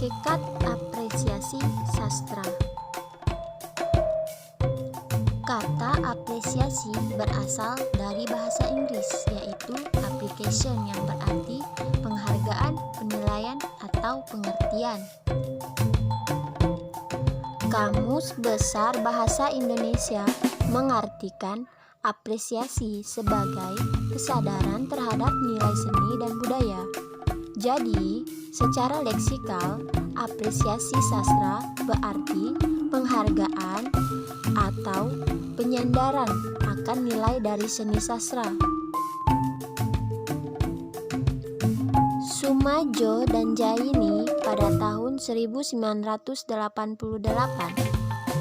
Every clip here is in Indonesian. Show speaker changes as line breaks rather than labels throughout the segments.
Hakikat apresiasi sastra. Kata apresiasi berasal dari bahasa Inggris, yaitu application, yang berarti penghargaan, penilaian, atau pengertian. Kamus Besar Bahasa Indonesia mengartikan apresiasi sebagai kesadaran terhadap nilai seni dan budaya. Jadi, secara leksikal, apresiasi sastra berarti penghargaan atau penyandaran akan nilai dari seni sastra. Soemardjo dan Jaini pada tahun 1988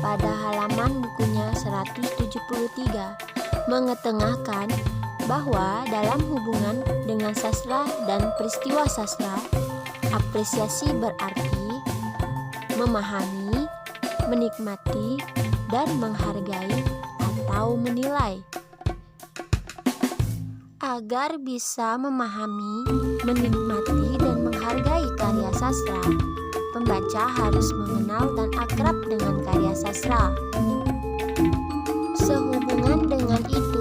pada halaman bukunya 173 mengetengahkan bahwa dalam hubungan dengan sastra dan peristiwa sastra, apresiasi berarti memahami, menikmati, dan menghargai atau menilai. Agar bisa memahami, menikmati, dan menghargai karya sastra, pembaca harus mengenal dan akrab dengan karya sastra. Sehubungan dengan itu,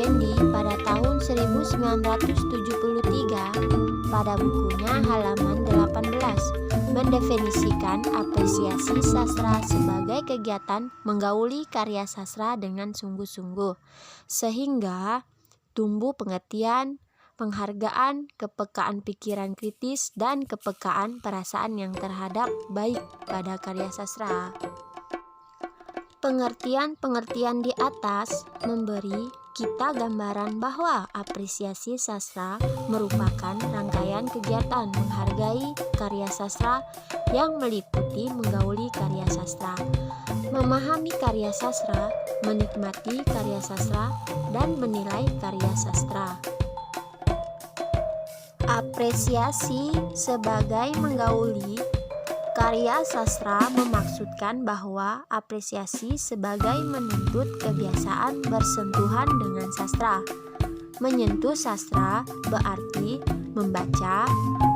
Effendi pada tahun 1973 pada bukunya halaman 18 mendefinisikan apresiasi sastra sebagai kegiatan menggauli karya sastra dengan sungguh-sungguh, sehingga tumbuh pengertian, penghargaan, kepekaan pikiran kritis, dan kepekaan perasaan yang terhadap baik pada karya sastra. Pengertian-pengertian di atas memberi kita gambaran bahwa apresiasi sastra merupakan rangkaian kegiatan menghargai karya sastra yang meliputi menggauli karya sastra, memahami karya sastra, menikmati karya sastra, dan menilai karya sastra. Apresiasi sebagai menggauli karya sastra memaksudkan bahwa apresiasi sebagai menuntut kebiasaan bersentuhan dengan sastra. Menyentuh sastra berarti membaca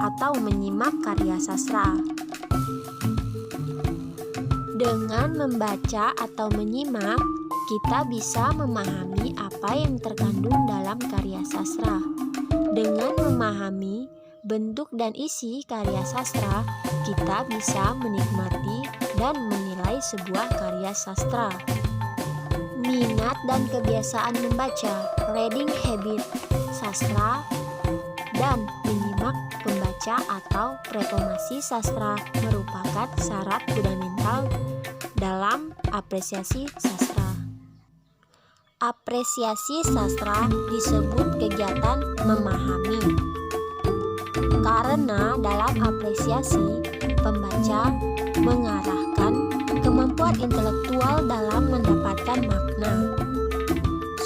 atau menyimak karya sastra. Dengan membaca atau menyimak, kita bisa memahami apa yang terkandung dalam karya sastra. Dengan memahami bentuk dan isi karya sastra, kita bisa menikmati dan menilai sebuah karya sastra. Minat dan kebiasaan membaca, reading habit sastra, dan menyimak pembaca atau reformasi sastra merupakan syarat fundamental dalam apresiasi sastra. Apresiasi sastra disebut kegiatan memahami, karena dalam apresiasi, pembaca mengarahkan kemampuan intelektual dalam mendapatkan makna.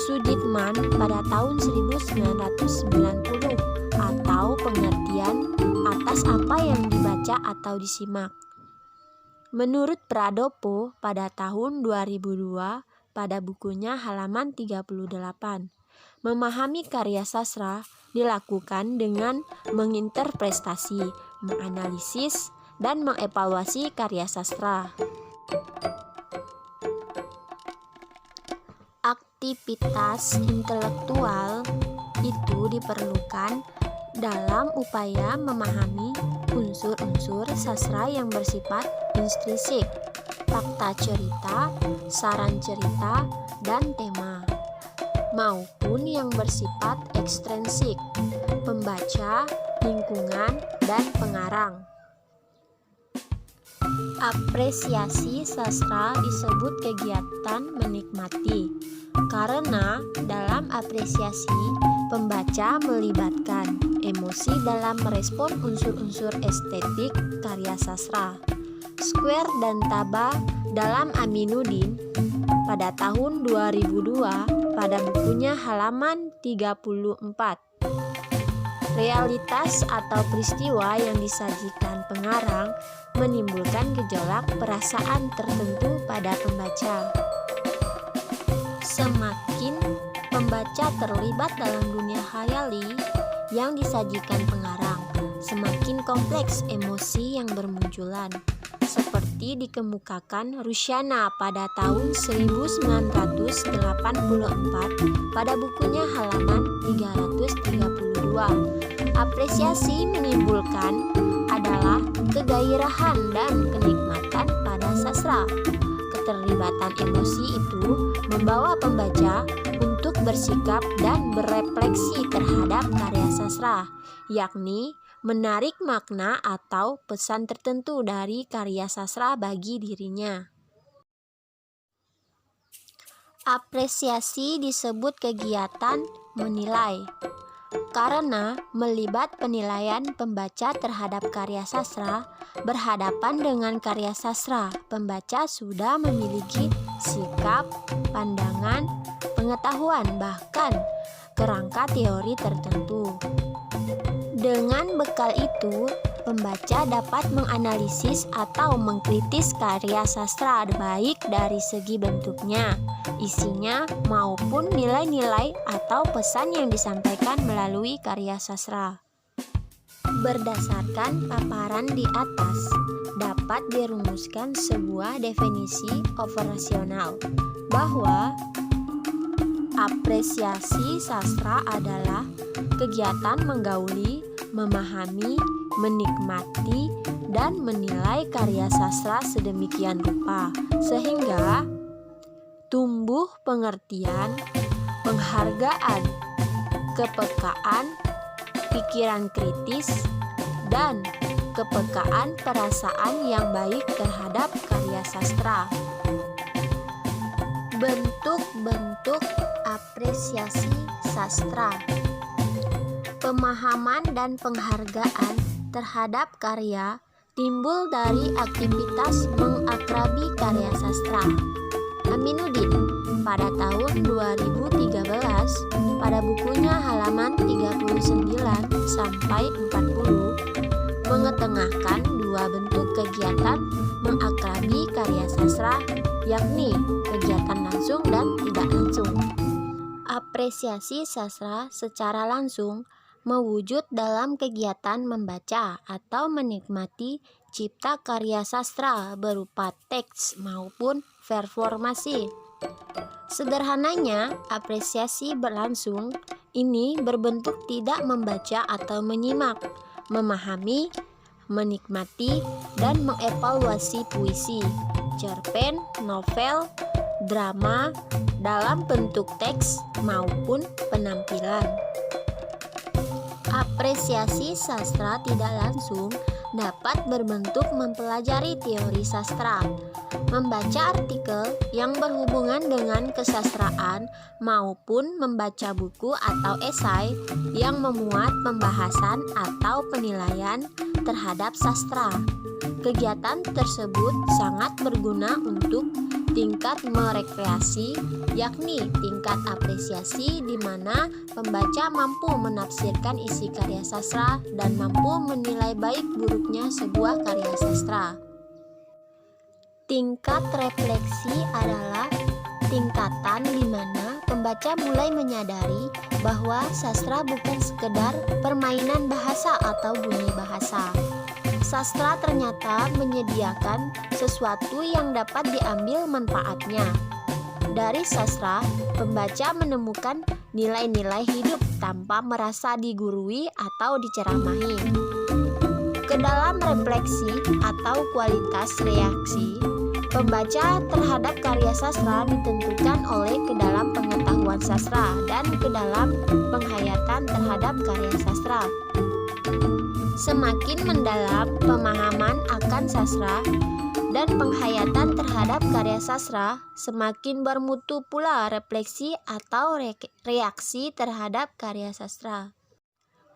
Sudirman pada tahun 1990 atau pengertian atas apa yang dibaca atau disimak. Menurut Pradopo pada tahun 2002 pada bukunya halaman 38, memahami karya sastra dilakukan dengan menginterpretasi, menganalisis, dan mengevaluasi karya sastra. Aktivitas intelektual itu diperlukan dalam upaya memahami unsur-unsur sastra yang bersifat intrinsik, fakta cerita, saran cerita, dan tema, maupun yang bersifat ekstrinsik, pembaca, lingkungan, dan pengarang. Apresiasi sastra disebut kegiatan menikmati, karena dalam apresiasi, pembaca melibatkan emosi dalam merespon unsur-unsur estetik karya sastra. Square dan Taba dalam Aminuddin pada tahun 2002 pada bukunya halaman 34. Realitas atau peristiwa yang disajikan pengarang menimbulkan gejolak perasaan tertentu pada pembaca. Semakin pembaca terlibat dalam dunia khayali yang disajikan pengarang, semakin kompleks emosi yang bermunculan. Seperti dikemukakan Rusyana pada tahun 1984 pada bukunya halaman 332. Apresiasi menimbulkan adalah kegairahan dan kenikmatan pada sastra. Keterlibatan emosi itu membawa pembaca untuk bersikap dan berefleksi terhadap karya sastra, yakni menarik makna atau pesan tertentu dari karya sastra bagi dirinya. Apresiasi disebut kegiatan menilai karena melibat penilaian pembaca terhadap karya sastra. Berhadapan dengan karya sastra, pembaca sudah memiliki sikap, pandangan, pengetahuan, bahkan kerangka teori tertentu. Dengan bekal itu, pembaca dapat menganalisis atau mengkritis karya sastra baik dari segi bentuknya, isinya, maupun nilai-nilai atau pesan yang disampaikan melalui karya sastra. Berdasarkan paparan di atas, dapat dirumuskan sebuah definisi operasional bahwa apresiasi sastra adalah kegiatan menggauli, memahami, menikmati, dan menilai karya sastra sedemikian rupa sehingga tumbuh pengertian, penghargaan, kepekaan, pikiran kritis, dan kepekaan perasaan yang baik terhadap karya sastra. Bentuk-bentuk apresiasi sastra. Pemahaman dan penghargaan terhadap karya timbul dari aktivitas mengakrabi karya sastra. Aminuddin pada tahun 2013 pada bukunya halaman 39 sampai 40 mengetengahkan dua bentuk kegiatan mengakrabi karya sastra, yakni kegiatan langsung dan tidak langsung. Apresiasi sastra secara langsung mewujud dalam kegiatan membaca atau menikmati cipta karya sastra berupa teks maupun performasi. Sederhananya, apresiasi berlangsung ini berbentuk tidak membaca atau menyimak, memahami, menikmati, dan mengevaluasi puisi, cerpen, novel, drama dalam bentuk teks maupun penampilan. Apresiasi sastra tidak langsung dapat berbentuk mempelajari teori sastra, membaca artikel yang berhubungan dengan kesastraan, maupun membaca buku atau esai yang memuat pembahasan atau penilaian terhadap sastra. Kegiatan tersebut sangat berguna untuk tingkat merekreasi, yakni tingkat apresiasi di mana pembaca mampu menafsirkan isi karya sastra dan mampu menilai baik buruknya sebuah karya sastra. Tingkat refleksi adalah tingkatan di mana pembaca mulai menyadari bahwa sastra bukan sekedar permainan bahasa atau bunyi bahasa. Sastra ternyata menyediakan sesuatu yang dapat diambil manfaatnya. Dari sastra, pembaca menemukan nilai-nilai hidup tanpa merasa digurui atau diceramahi. Kedalam refleksi atau kualitas reaksi, pembaca terhadap karya sastra ditentukan oleh kedalam pengetahuan sastra dan kedalam penghayatan terhadap karya sastra. Semakin mendalam pemahaman akan sastra dan penghayatan terhadap karya sastra, semakin bermutu pula refleksi atau reaksi terhadap karya sastra.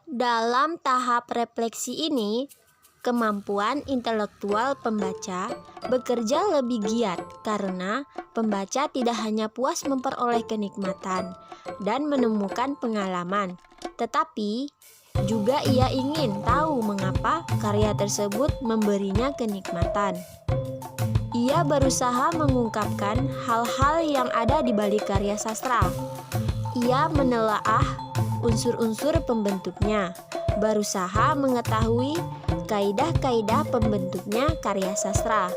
Dalam tahap refleksi ini, kemampuan intelektual pembaca bekerja lebih giat karena pembaca tidak hanya puas memperoleh kenikmatan dan menemukan pengalaman, tetapi juga ia ingin tahu mengapa karya tersebut memberinya kenikmatan. Ia berusaha mengungkapkan hal-hal yang ada di balik karya sastra. Ia menelaah unsur-unsur pembentuknya, berusaha mengetahui kaidah-kaidah pembentuknya karya sastra,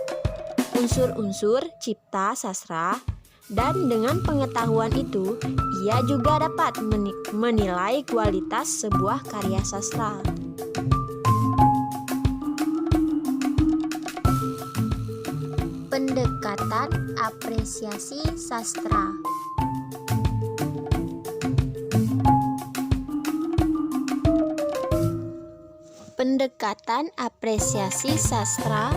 unsur-unsur cipta sastra, dan dengan pengetahuan itu, ia juga dapat menilai kualitas sebuah karya sastra. Pendekatan apresiasi sastra. Pendekatan apresiasi sastra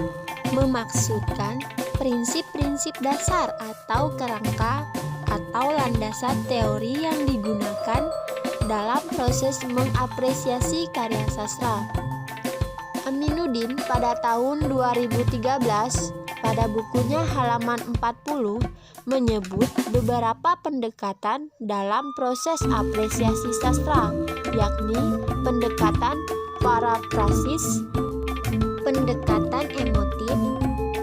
memaksudkan prinsip-prinsip dasar atau kerangka atau landasan teori yang digunakan dalam proses mengapresiasi karya sastra. Aminuddin pada tahun 2013 pada bukunya halaman 40 menyebut beberapa pendekatan dalam proses apresiasi sastra, yakni pendekatan paraprasis, pendekatan emotif,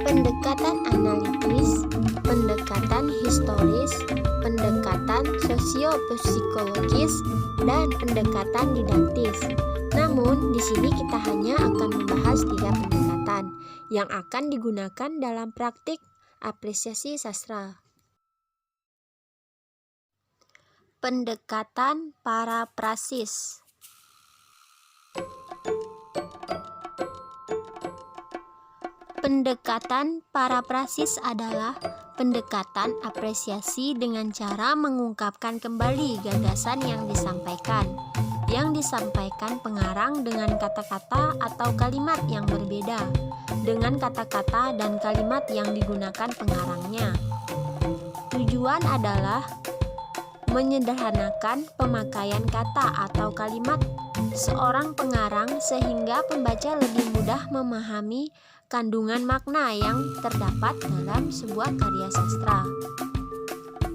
pendekatan analitis, pendekatan historis, pendekatan sosiopsikologis, dan pendekatan didaktis. Namun, di sini kita hanya akan membahas 3 pendekatan yang akan digunakan dalam praktik apresiasi sastra. Pendekatan paraprasis. Pendekatan paraprasis adalah pendekatan apresiasi dengan cara mengungkapkan kembali gagasan yang disampaikan pengarang dengan kata-kata atau kalimat yang berbeda dengan kata-kata dan kalimat yang digunakan pengarangnya. Tujuan adalah menyederhanakan pemakaian kata atau kalimat seorang pengarang sehingga pembaca lebih mudah memahami kandungan makna yang terdapat dalam sebuah karya sastra.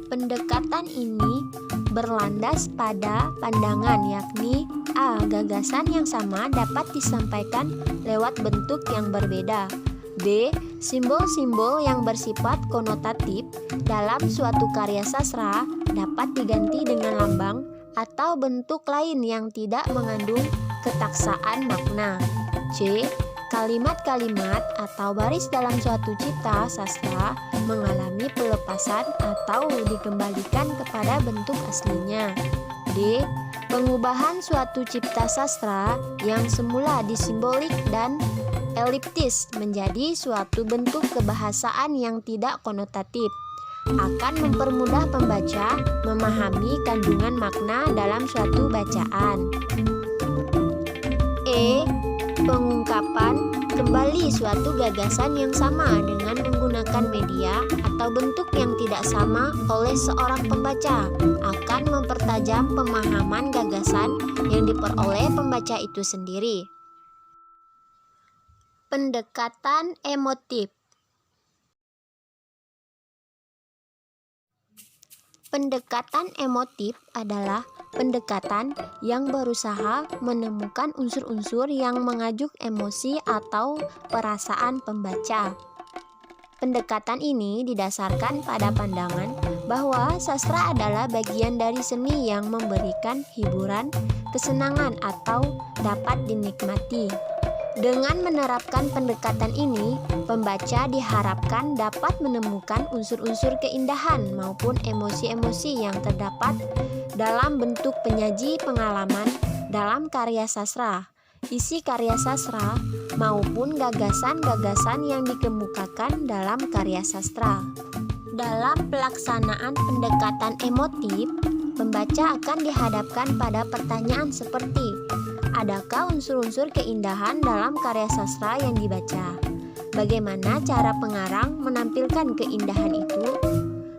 Pendekatan ini berlandas pada pandangan, yakni A. Gagasan yang sama dapat disampaikan lewat bentuk yang berbeda. B. Simbol-simbol yang bersifat konotatif dalam suatu karya sastra dapat diganti dengan lambang atau bentuk lain yang tidak mengandung ketaksaan makna. C. Kalimat-kalimat atau baris dalam suatu cipta sastra mengalami pelepasan atau dikembalikan kepada bentuk aslinya. D. Pengubahan suatu cipta sastra yang semula disimbolik dan eliptis menjadi suatu bentuk kebahasaan yang tidak konotatif akan mempermudah pembaca memahami kandungan makna dalam suatu bacaan. E. Pengungkapan kembali suatu gagasan yang sama dengan menggunakan media atau bentuk yang tidak sama oleh seorang pembaca akan mempertajam pemahaman gagasan yang diperoleh pembaca itu sendiri. Pendekatan emotif. Pendekatan emotif adalah pendekatan yang berusaha menemukan unsur-unsur yang mengajuk emosi atau perasaan pembaca. Pendekatan ini didasarkan pada pandangan bahwa sastra adalah bagian dari seni yang memberikan hiburan, kesenangan, atau dapat dinikmati. Dengan menerapkan pendekatan ini, pembaca diharapkan dapat menemukan unsur-unsur keindahan maupun emosi-emosi yang terdapat dalam bentuk penyaji pengalaman dalam karya sastra, isi karya sastra, maupun gagasan-gagasan yang dikemukakan dalam karya sastra. Dalam pelaksanaan pendekatan emotif, pembaca akan dihadapkan pada pertanyaan seperti, adakah unsur-unsur keindahan dalam karya sastra yang dibaca? Bagaimana cara pengarang menampilkan keindahan itu?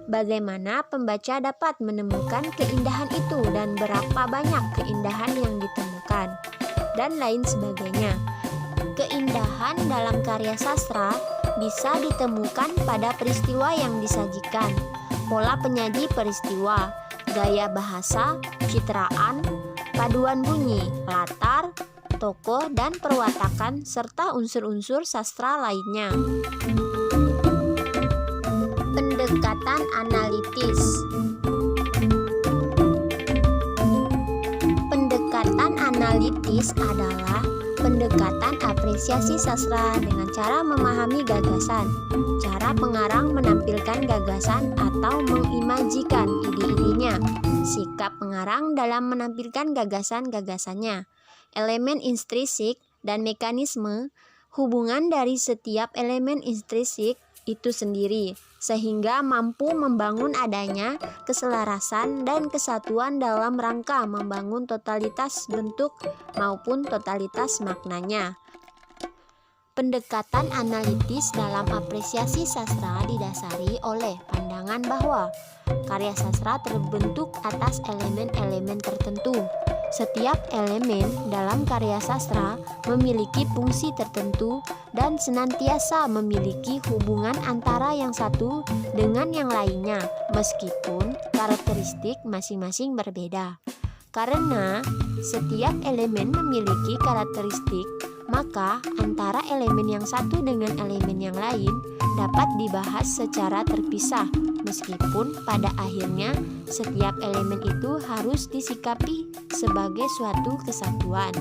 Bagaimana pembaca dapat menemukan keindahan itu dan berapa banyak keindahan yang ditemukan? Dan lain sebagainya. Keindahan dalam karya sastra bisa ditemukan pada peristiwa yang disajikan, pola penyaji peristiwa, gaya bahasa, citraan, paduan bunyi, latar, tokoh, dan perwatakan, serta unsur-unsur sastra lainnya. Pendekatan analitis. Pendekatan analitis analitis adalah pendekatan apresiasi sastra dengan cara memahami gagasan, cara pengarang menampilkan gagasan atau mengimajikan ide-idenya, sikap pengarang dalam menampilkan gagasan-gagasannya, elemen intrinsik dan mekanisme, hubungan dari setiap elemen intrinsik itu sendiri, sehingga mampu membangun adanya keselarasan dan kesatuan dalam rangka membangun totalitas bentuk maupun totalitas maknanya. Pendekatan analitis dalam apresiasi sastra didasari oleh pandangan bahwa karya sastra terbentuk atas elemen-elemen tertentu. Setiap elemen dalam karya sastra memiliki fungsi tertentu dan senantiasa memiliki hubungan antara yang satu dengan yang lainnya, meskipun karakteristik masing-masing berbeda. Karena setiap elemen memiliki karakteristik, maka antara elemen yang satu dengan elemen yang lain dapat dibahas secara terpisah, meskipun pada akhirnya setiap elemen itu harus disikapi sebagai suatu kesatuan.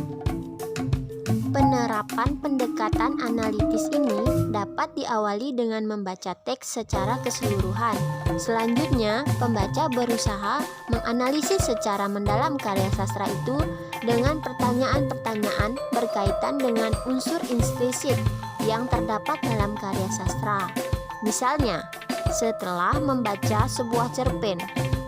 Penerapan pendekatan analitis ini dapat diawali dengan membaca teks secara keseluruhan. Selanjutnya, pembaca berusaha menganalisis secara mendalam karya sastra itu dengan pertanyaan-pertanyaan berkaitan dengan unsur intrinsik yang terdapat dalam karya sastra. Misalnya, setelah membaca sebuah cerpen,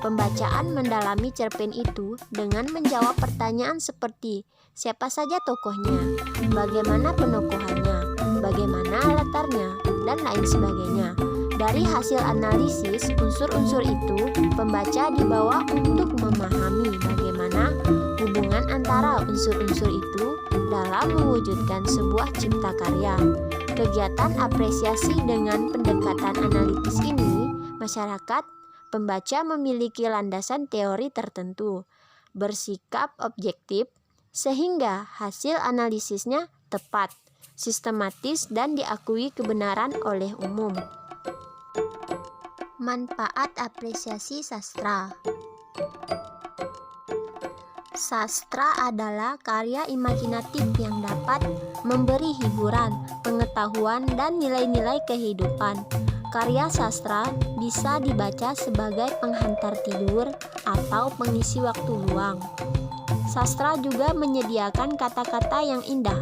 pembacaan mendalami cerpen itu dengan menjawab pertanyaan seperti siapa saja tokohnya, bagaimana penokohannya, bagaimana latarnya, dan lain sebagainya. Dari hasil analisis unsur-unsur itu, pembaca dibawa untuk memahami bagaimana hubungan antara unsur-unsur itu dalam mewujudkan sebuah cipta karya. Kegiatan apresiasi dengan pendekatan analitis ini, masyarakat pembaca memiliki landasan teori tertentu, bersikap objektif, sehingga hasil analisisnya tepat, sistematis, dan diakui kebenaran oleh umum. Manfaat apresiasi sastra. Sastra adalah karya imajinatif yang dapat memberi hiburan, pengetahuan, dan nilai-nilai kehidupan. Karya sastra bisa dibaca sebagai penghantar tidur atau pengisi waktu luang. Sastra juga menyediakan kata-kata yang indah,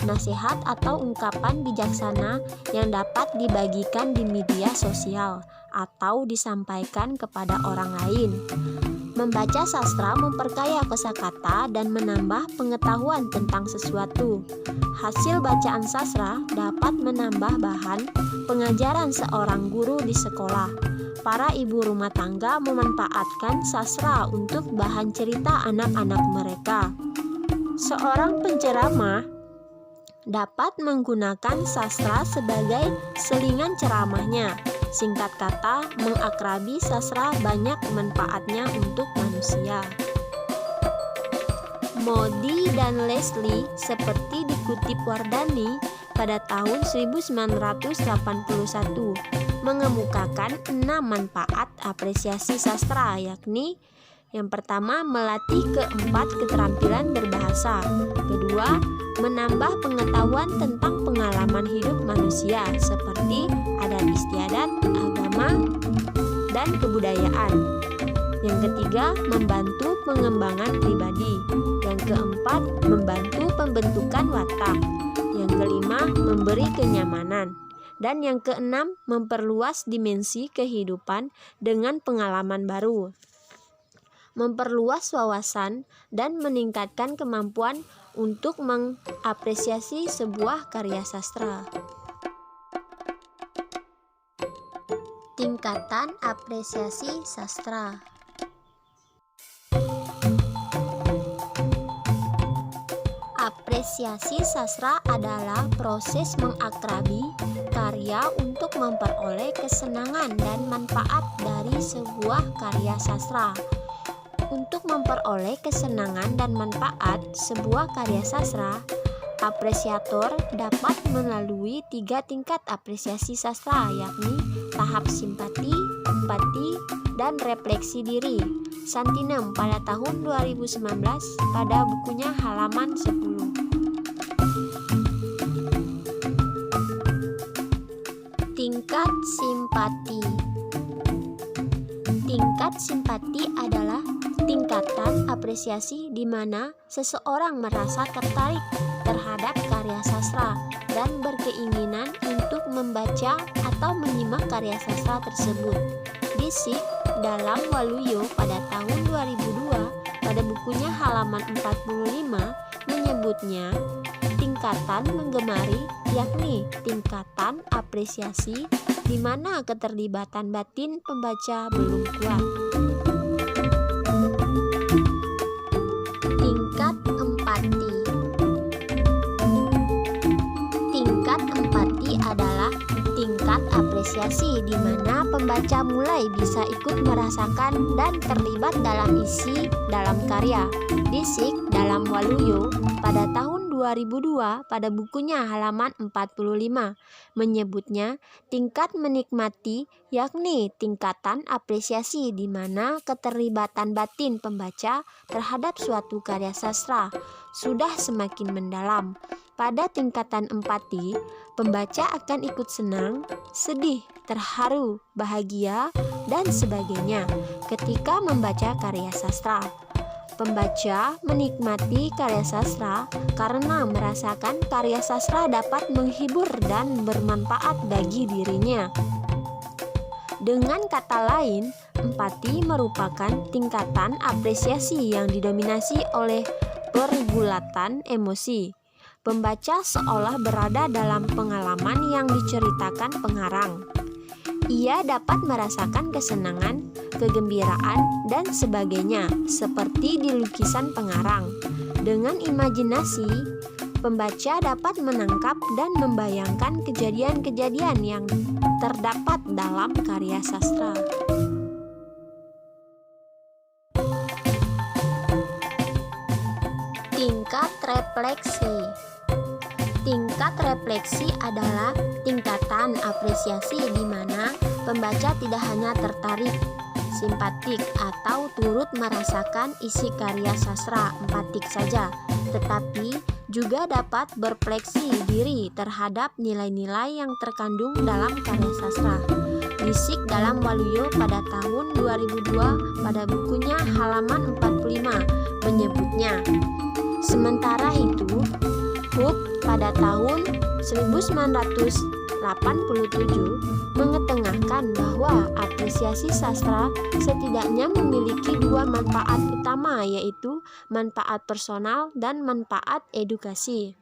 nasihat atau ungkapan bijaksana yang dapat dibagikan di media sosial atau disampaikan kepada orang lain. Membaca sastra memperkaya kosakata dan menambah pengetahuan tentang sesuatu. Hasil bacaan sastra dapat menambah bahan pengajaran seorang guru di sekolah. Para ibu rumah tangga memanfaatkan sastra untuk bahan cerita anak-anak mereka. Seorang penceramah dapat menggunakan sastra sebagai selingan ceramahnya. Singkat kata, mengakrabi sastra banyak manfaatnya untuk manusia. Modi dan Leslie, seperti dikutip Wardani pada tahun 1981, mengemukakan 6 manfaat apresiasi sastra, yakni yang pertama, melatih keterampilan berbahasa. Kedua, menambah pengetahuan tentang pengalaman hidup manusia seperti adat istiadat, agama, dan kebudayaan. Yang ketiga, membantu pengembangan pribadi. Yang keempat, membantu pembentukan watak. Yang kelima, memberi kenyamanan. Dan yang keenam, memperluas dimensi kehidupan dengan pengalaman baru, memperluas wawasan, dan meningkatkan kemampuan untuk mengapresiasi sebuah karya sastra. Tingkatan apresiasi sastra. Apresiasi sastra adalah proses mengakrabi karya untuk memperoleh kesenangan dan manfaat dari sebuah karya sastra. Untuk memperoleh kesenangan dan manfaat sebuah karya sastra, Apresiator dapat melalui 3 tingkat apresiasi sastra, yakni tahap simpati, empati, dan refleksi diri. Santinem pada tahun 2019 pada bukunya halaman 10. Tingkat simpati. Tingkat simpati adalah tingkatan apresiasi di mana seseorang merasa tertarik terhadap karya sastra dan berkeinginan untuk membaca atau menyimak karya sastra tersebut. Disik dalam Waluyo pada tahun 2002 pada bukunya halaman 45 menyebutnya tingkatan menggemari, yakni tingkatan apresiasi di mana keterlibatan batin pembaca belum kuat. Tingkat empati. Tingkat empati adalah tingkat apresiasi di mana pembaca mulai bisa ikut merasakan dan terlibat dalam isi dalam karya. Disik dalam Waluyo pada tahun 2002 pada bukunya halaman 45 menyebutnya tingkat menikmati, yakni tingkatan apresiasi di mana keterlibatan batin pembaca terhadap suatu karya sastra sudah semakin mendalam. Pada tingkatan empati, pembaca akan ikut senang, sedih, terharu, bahagia, dan sebagainya ketika membaca karya sastra. Pembaca menikmati karya sastra karena merasakan karya sastra dapat menghibur dan bermanfaat bagi dirinya. Dengan kata lain, empati merupakan tingkatan apresiasi yang didominasi oleh pergulatan emosi. Pembaca seolah berada dalam pengalaman yang diceritakan pengarang. Ia dapat merasakan kesenangan, kegembiraan, dan sebagainya, seperti di lukisan pengarang. Dengan imajinasi, pembaca dapat menangkap dan membayangkan kejadian-kejadian yang terdapat dalam karya sastra. Tingkat refleksi. Tingkat refleksi adalah tingkatan apresiasi di mana pembaca tidak hanya tertarik, simpatik, atau turut merasakan isi karya sastra empatik saja, tetapi juga dapat berefleksi diri terhadap nilai-nilai yang terkandung dalam karya sastra. Disik dalam Waluyo pada tahun 2002 pada bukunya halaman 45 menyebutnya. Sementara itu, Hook pada tahun 1987 mengetengahkan bahwa apresiasi sastra setidaknya memiliki 2 manfaat utama, yaitu manfaat personal dan manfaat edukasi.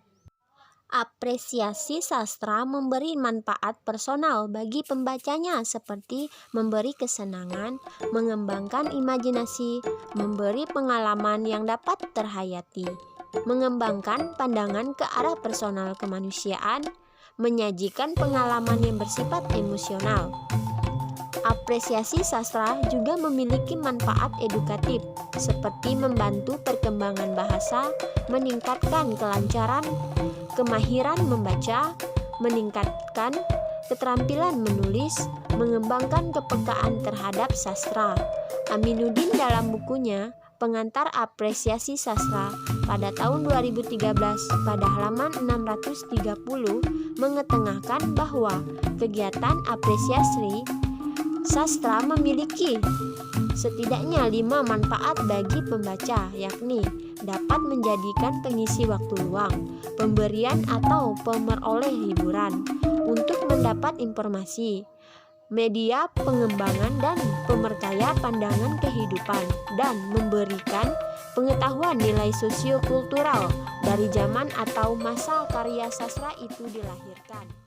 Apresiasi sastra memberi manfaat personal bagi pembacanya seperti memberi kesenangan, mengembangkan imajinasi, memberi pengalaman yang dapat terhayati, mengembangkan pandangan ke arah personal kemanusiaan, menyajikan pengalaman yang bersifat emosional. Apresiasi sastra juga memiliki manfaat edukatif, seperti membantu perkembangan bahasa, meningkatkan kelancaran, kemahiran membaca, meningkatkan keterampilan menulis, mengembangkan kepekaan terhadap sastra. Aminuddin dalam bukunya Pengantar Apresiasi Sastra pada tahun 2013 pada halaman 630 mengetengahkan bahwa kegiatan apresiasi sastra memiliki setidaknya 5 manfaat bagi pembaca, yakni dapat menjadikan pengisi waktu luang, pemberian atau pemeroleh hiburan, untuk mendapat informasi, media pengembangan dan pemerkaya pandangan kehidupan, dan memberikan pengetahuan nilai sosiokultural dari zaman atau masa karya sastra itu dilahirkan.